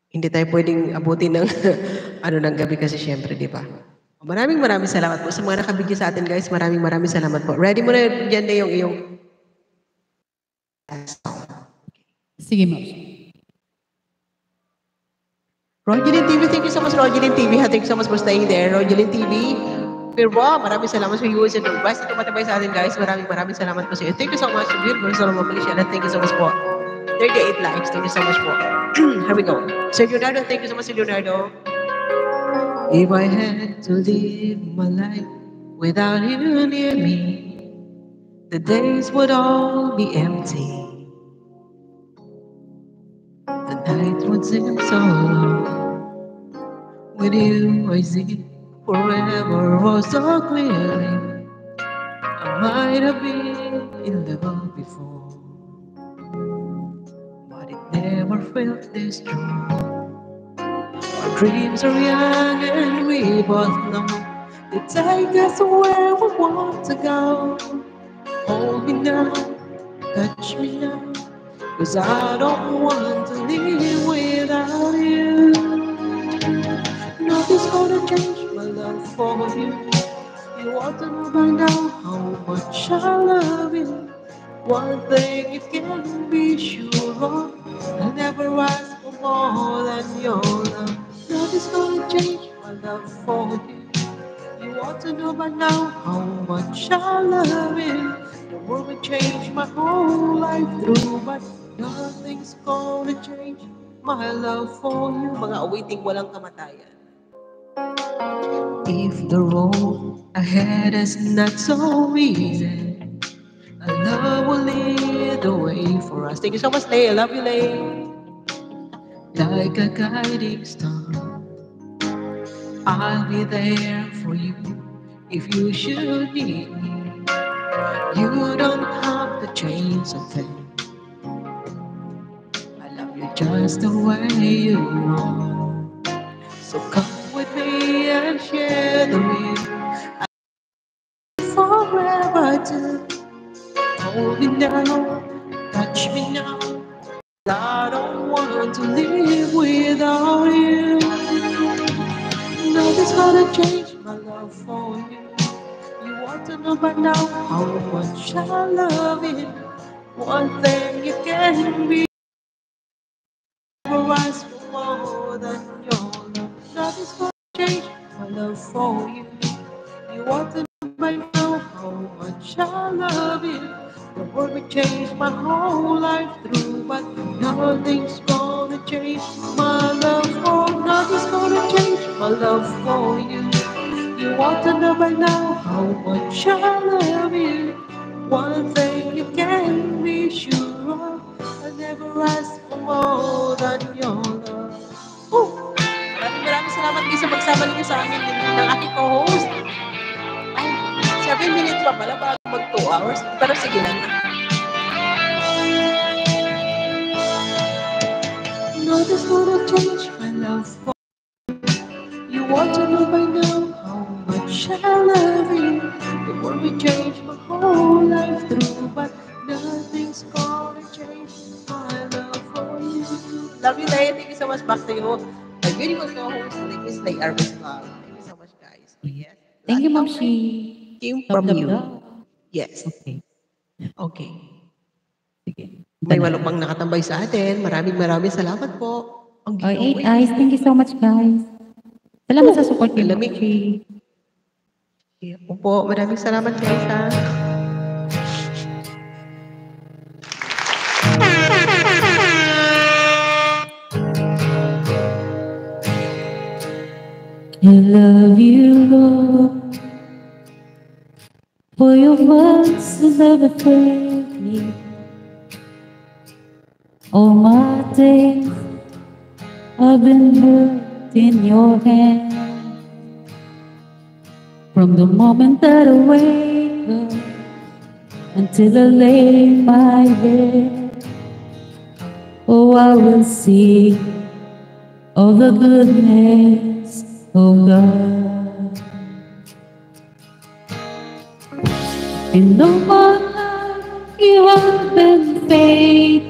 Hindi tayo pwedeng abutin ng ng gabi kasi syempre, di ba? Maraming salamat po sa mga nakabidyo sa atin, guys. Maraming salamat po. Ready mo na dyan na yung iyong Sige, ma'am. Rogelin TV, thank you so much, Rogelin TV. Thank you so much for staying there, Rogelin TV. Pirwa, maraming salamat sa viewers and viewers na tumatambay sa atin, guys. Maraming salamat po sa iyo. Thank you so much, beautiful Solomon Malaysia. Thank you so much po. 38 likes. Thank you so much po. Here we go. Sir Leonardo, thank you so much, Sir Leonardo. If I had to live my life without you near me, the days would all be empty. The night would seem so long. With you, I see forever oh so clearly. I might have been in love before, but it never felt this strong. Our dreams are young and we both know they take us where we want to go. Hold me now, touch me now, 'cause I don't want to live without you. Nothing's gonna change my love for you. You ought to know by now how much I love you. One thing you can be sure of, I'll never ask for more than your love. Nothing's gonna change my love for you. You ought to know by now how much I love you. The world will change my whole life through, but nothing's gonna change my love for you. Mga awiting walang kamatayan. If the road ahead is not so easy, our love will lead the way for us. Thank you so much, Lay. I love you, Lay. Like a guiding star, I'll be there for you if you should need me. You don't have to change a thing. I love you just the way you are. So come with me and share the meal. I forever to hold me now, touch me now. I don't want to live without you. Nothing's gonna change my love for you. You want to know by now how much I love you. One thing you can be, never ask for more than your love. Nothing's gonna change my love for you. You want to know by now how much I love you. The world will change my whole life through, but nothing's gonna change my love for. Nothing's gonna change my love for you. You want to know by now how much I love you. One thing you can be sure of, I never ask for more than your love. Maraming salamat din sa pagsama niyo sa amin ng aking co-host. Ay, 7 minutes pa pala bago mag 2 hours. Pero sige lang. Nothing's gonna change my love for you. You want to know by now how much I love you. The world will change my whole life through, but nothing's gonna change my love for you. Love you, Lay. Thank you so much. Back to you. My beautiful co-host, Miss Lay Arvis Vlog. Thank you so much, guys. Yes. Thank you, Ma'am Shi. Came from you. Yes. Okay. Okay. Sige. May 8 pang nakatambay sa atin. Maraming salamat po. Oh, 8 eyes. Thank you so much, guys. Salamat sa support niyo, Ma'am Shi. Opo, maraming salamat, guys, ha. I love you, Lord, for your words never fail me. All my days I've been hurt in your hand. From the moment that I wake up until I lay my head, oh, I will see all the goodness of God. In all my life you have been faithful.